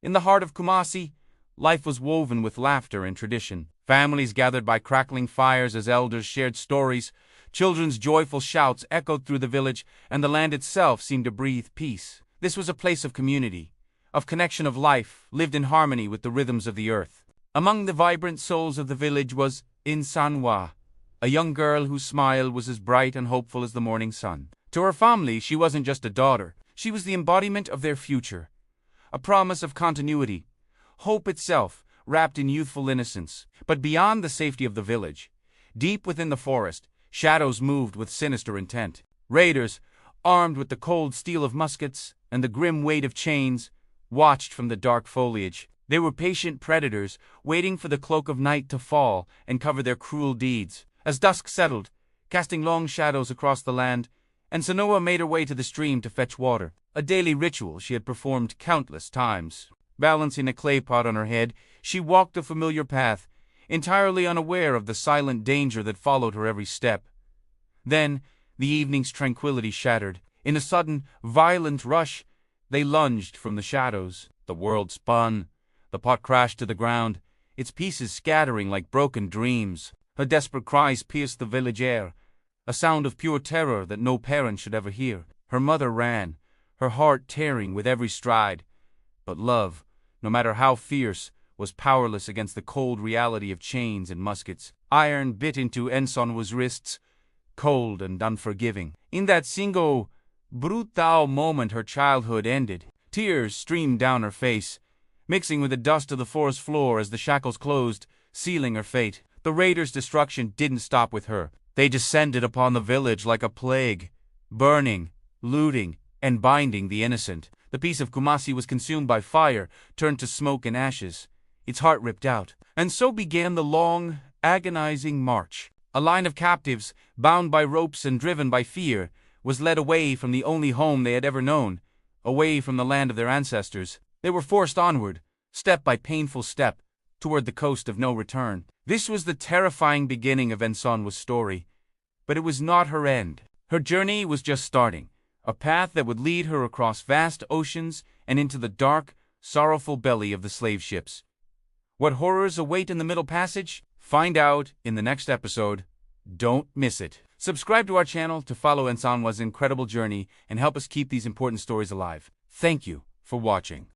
In the heart of Kumasi, life was woven with laughter and tradition. Families gathered by crackling fires as elders shared stories, children's joyful shouts echoed through the village, and the land itself seemed to breathe peace. This was a place of community, of connection of life, lived in harmony with the rhythms of the earth. Among the vibrant souls of the village was Nsonwaa, a young girl whose smile was as bright and hopeful as the morning sun. To her family, she wasn't just a daughter, she was the embodiment of their future, a promise of continuity, hope itself, wrapped in youthful innocence. But beyond the safety of the village, deep within the forest, shadows moved with sinister intent. Raiders, armed with the cold steel of muskets and the grim weight of chains, watched from the dark foliage. They were patient predators, waiting for the cloak of night to fall and cover their cruel deeds. As dusk settled, casting long shadows across the land, Nsonwaa made her way to the stream to fetch water, a daily ritual she had performed countless times. Balancing a clay pot on her head, she walked the familiar path, entirely unaware of the silent danger that followed her every step. Then, the evening's tranquility shattered. In a sudden, violent rush, they lunged from the shadows. The world spun. The pot crashed to the ground, its pieces scattering like broken dreams. Her desperate cries pierced the village air, a sound of pure terror that no parent should ever hear. Her mother ran, her heart tearing with every stride. But love, no matter how fierce, was powerless against the cold reality of chains and muskets. Iron bit into Nsonwaa's wrists, cold and unforgiving. In that single, brutal moment her childhood ended. Tears streamed down her face, mixing with the dust of the forest floor as the shackles closed, sealing her fate. The raiders' destruction didn't stop with her. They descended upon the village like a plague, burning, looting, and binding the innocent. The peace of Kumasi was consumed by fire, turned to smoke and ashes, its heart ripped out. And so began the long, agonizing march. A line of captives, bound by ropes and driven by fear, was led away from the only home they had ever known, away from the land of their ancestors. They were forced onward, step by painful step, toward the coast of no return. This was the terrifying beginning of Nsonwaa's story, but it was not her end. Her journey was just starting, a path that would lead her across vast oceans and into the dark, sorrowful belly of the slave ships. What horrors await in the Middle Passage? Find out in the next episode. Don't miss it. Subscribe to our channel to follow Nsonwaa's incredible journey and help us keep these important stories alive. Thank you for watching.